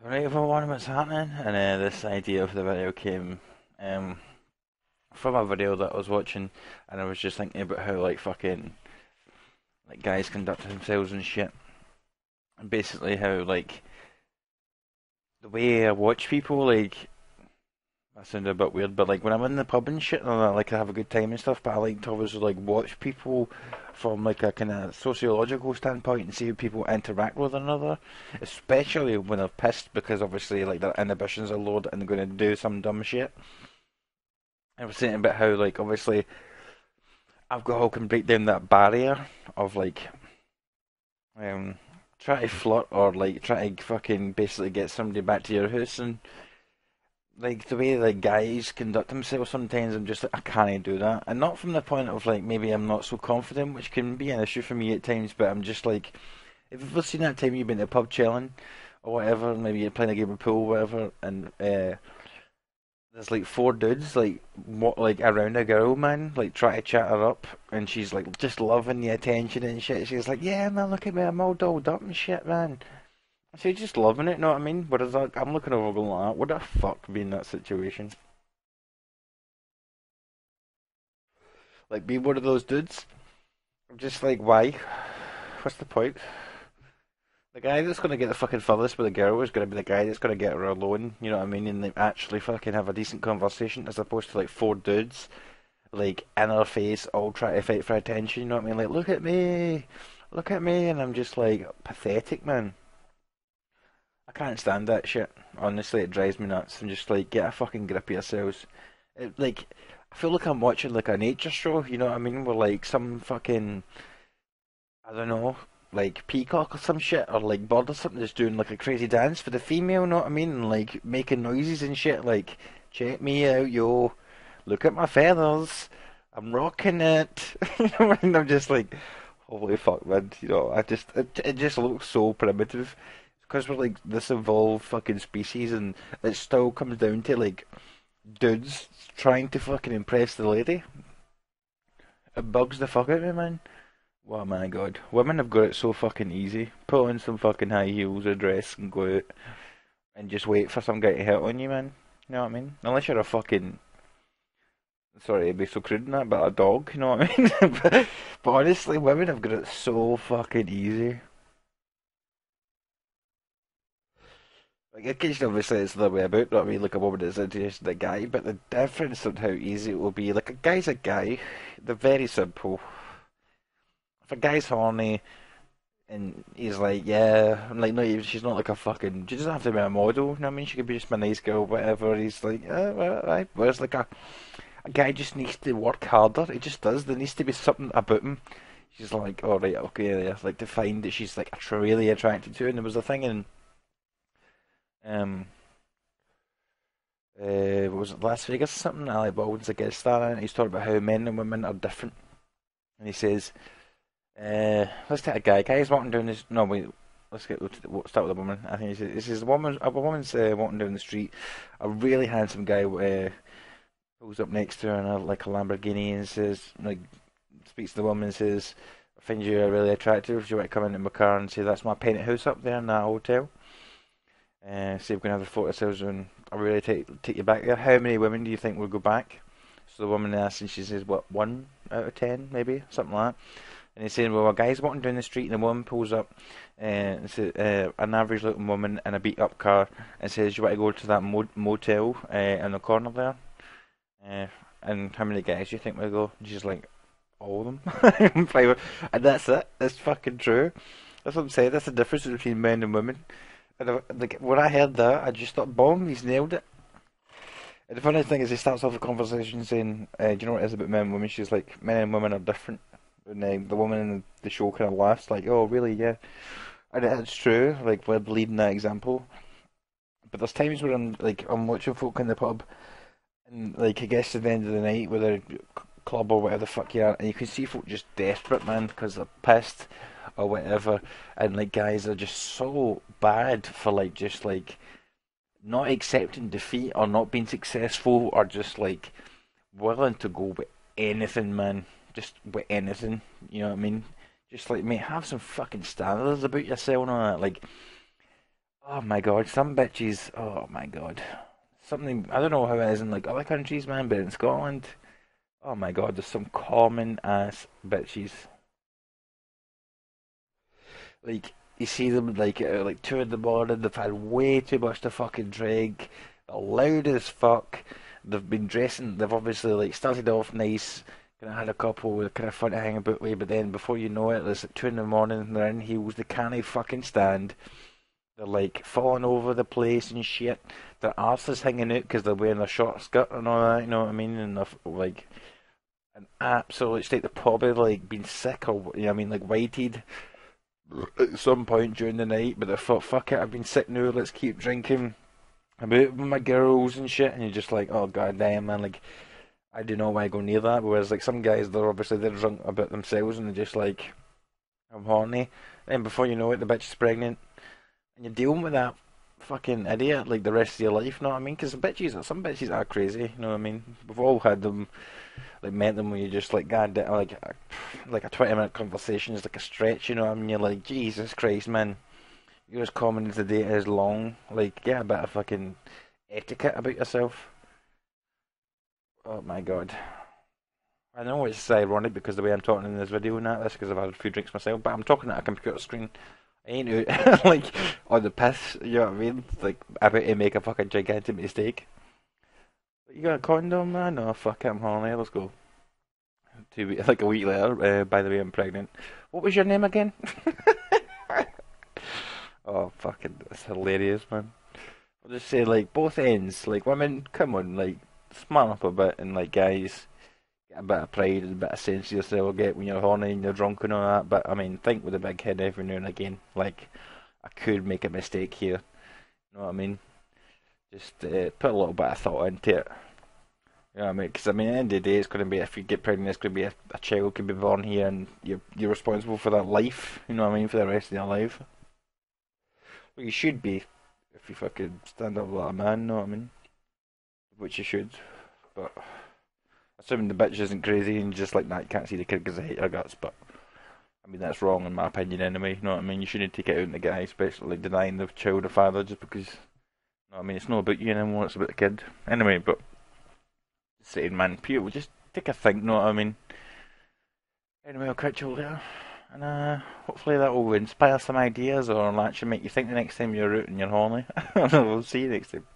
Right, for one, what's happening? And this idea of the video came um, from a video that I was watching, and I was just thinking about how like fucking like guys conduct themselves and shit, and basically how like the way I watch people, like that sounded a bit weird, but like when I'm in the pub and shit, and I have a good time and stuff, but I like to obviously like watch people from like a kind of sociological standpoint and see how people interact with one another, especially when they're pissed because obviously like their inhibitions are lowered and they're going to do some dumb shit. I was saying about how like obviously alcohol can break down that barrier of like um try to flirt or like try to fucking basically get somebody back to your house and like the way like guys conduct themselves sometimes I'm just like I can't do that, and not from the point of like maybe I'm not so confident, which can be an issue for me at times, but I'm just like if you've ever seen that time you've been to a pub chilling or whatever, maybe you're playing a game of pool or whatever, and there's like four dudes like what like around a girl, man, like try to chat her up, and she's like just loving the attention and shit. She's like, "Yeah, man, look at me, I'm all dolled up and shit, man." She's just loving it, know what I mean? Whereas I'm looking over going like, "What the fuck be in that situation?" Like, be one of those dudes. I'm just like, why? What's the point? The guy that's gonna get the fucking furthest with a girl is gonna be the guy that's gonna get her alone. You know what I mean? And they actually fucking have a decent conversation, as opposed to like four dudes like in her face, all trying to fight for attention. You know what I mean? Like, look at me, and I'm just like pathetic, man. I can't stand that shit. Honestly, it drives me nuts. I'm just like, get a fucking grip of yourselves. Like, I feel like I'm watching like a nature show. You know what I mean? Where like some fucking, I don't know, like peacock or some shit, or like bird or something, just doing like a crazy dance for the female. You know what I mean? And like making noises and shit. Like, check me out, yo. Look at my feathers. I'm rocking it. You know, and I'm just like, holy fuck, man. You know, it just looks so primitive. Because we're like this evolved fucking species, and it still comes down to like dudes trying to fucking impress the lady. It bugs the fuck out of me, man. Oh my god. Women have got it so fucking easy. Put on some fucking high heels, a dress, and go out and just wait for some guy to hit on you, man. You know what I mean? Unless you're a fucking, sorry to be so crude in that, but a dog, you know what I mean? but honestly, women have got it so fucking easy. Like, occasionally, obviously, it's the other way about, not me, like a woman is interested in a guy, but the difference in how easy it will be, like, a guy's a guy, they're very simple. If a guy's horny, and he's like, yeah, I'm like, no, she's not like a fucking, she doesn't have to be a model, you know what I mean? She could be just a nice girl, whatever. He's like, well, right. Whereas, like, a guy just needs to work harder. He just does. There needs to be something about him. She's like, oh, right, okay, yeah. Like, to find that she's, like, really attracted to. And there was a thing in, um, what was it, Las Vegas or something? Ali Baldwin's a guest star in it. He's talking about how men and women are different. And he says, let's take a guy. Guy's walking down this. No, wait. We'll start with a woman. I think he says a woman's walking down the street. A really handsome guy pulls up next to her in like a Lamborghini and says, like, speaks to the woman and says, "I find you really attractive. Do you want to come into my car and say that's my penthouse up there in that hotel? See if we can have a photo sales and I'll really take you back there. How many women do you think will go back?" So the woman asks and she says, what, 1 out of 10, maybe? Something like that. And he's saying, well, a guy's walking down the street and a woman pulls up, and it's an average looking woman in a beat up car, and says, you want to go to that motel in the corner there? Uh, and how many guys do you think will go? And she's like, all of them. And that's it. That's fucking true. That's what I'm saying. That's the difference between men and women. And like when I heard that, I just thought, boom, he's nailed it. And the funny thing is, he starts off the conversation saying, "Do you know what it is about men and women?" She's like, "Men and women are different." And the woman in the show kind of laughs, like, "Oh, really? Yeah." And it's true. Like we're leading that example. But there's times where I'm watching folk in the pub, and like I guess at the end of the night, whether club or whatever the fuck you are, and you can see folk just desperate, man, because they're pissed or whatever, and like guys are just so bad for like just like not accepting defeat or not being successful or just like willing to go with anything, man. Just with anything, you know what I mean? Just like, mate, have some fucking standards about yourself and all that. Like, Oh my god, some bitches. Oh my god, something I don't know how it is in like other countries, man, but in Scotland, oh my god, there's some common ass bitches. Like you see them like at like 2 in the morning, they've had way too much to fucking drink. They're loud as fuck. They've been dressing. They've obviously like started off nice. Kind of had a couple with kind of fun to hang about with, but then before you know it, it's at 2 in the morning. And they're in heels. They can't fucking stand. They're like falling over the place and shit. Their arse is hanging out because they're wearing a short skirt and all that. You know what I mean? And they're like an absolute state. They're probably like been sick or you know what I mean, like whited at some point during the night, but they thought, fuck it, I've been sick now, let's keep drinking. I'm out with my girls and shit, and you're just like, oh god damn, man, like, I do not want to go near that. Whereas, like, some guys, they're drunk about themselves, and they're just like, I'm horny. And before you know it, the bitch is pregnant, and you're dealing with that fucking idiot, like, the rest of your life, you know what I mean? Because some bitches are crazy, you know what I mean? We've all had them, like met them where you just like God, like a 20-minute conversation is like a stretch, you know what I mean? You're like Jesus Christ, man, you're as common as the day is long. Like get a bit of fucking etiquette about yourself. Oh my God, I know it's ironic because the way I'm talking in this video and that's because I've had a few drinks myself, but I'm talking at a computer screen. I ain't out like on the piss, you know what I mean? Like about to make a fucking gigantic mistake. You got a condom, man? No, fuck it, I'm horny. Let's go. Like a week later, by the way, I'm pregnant. What was your name again? Oh, fucking, that's hilarious, man. I'll just say, like, both ends. Like, women, come on, like, smart up a bit, and, like, guys, get a bit of pride and a bit of sense of yourself, get when you're horny and you're drunk and all that. But, I mean, think with a big head every now and again. Like, I could make a mistake here. You know what I mean? Just put a little bit of thought into it. You know what I mean? Because I mean, at the end of the day, it's going to be if you get pregnant, it's going to be a child could be born here, and you're responsible for that life. You know what I mean? For the rest of your life. Well, you should be if you fucking stand up like a man. You know what I mean? Which you should. But assuming the bitch isn't crazy and just like that, you can't see the kid because they hate her guts. But I mean, that's wrong in my opinion anyway. You know what I mean? You shouldn't take it out on the guy, especially like, denying the child a father just because. You know what I mean? It's not about you anymore. It's about the kid. Anyway, but saying, man, people just take a think. Know what I mean? Anyway, I'll catch you later. And hopefully that will inspire some ideas or actually make you think the next time you're out and you're horny. We'll see you next time.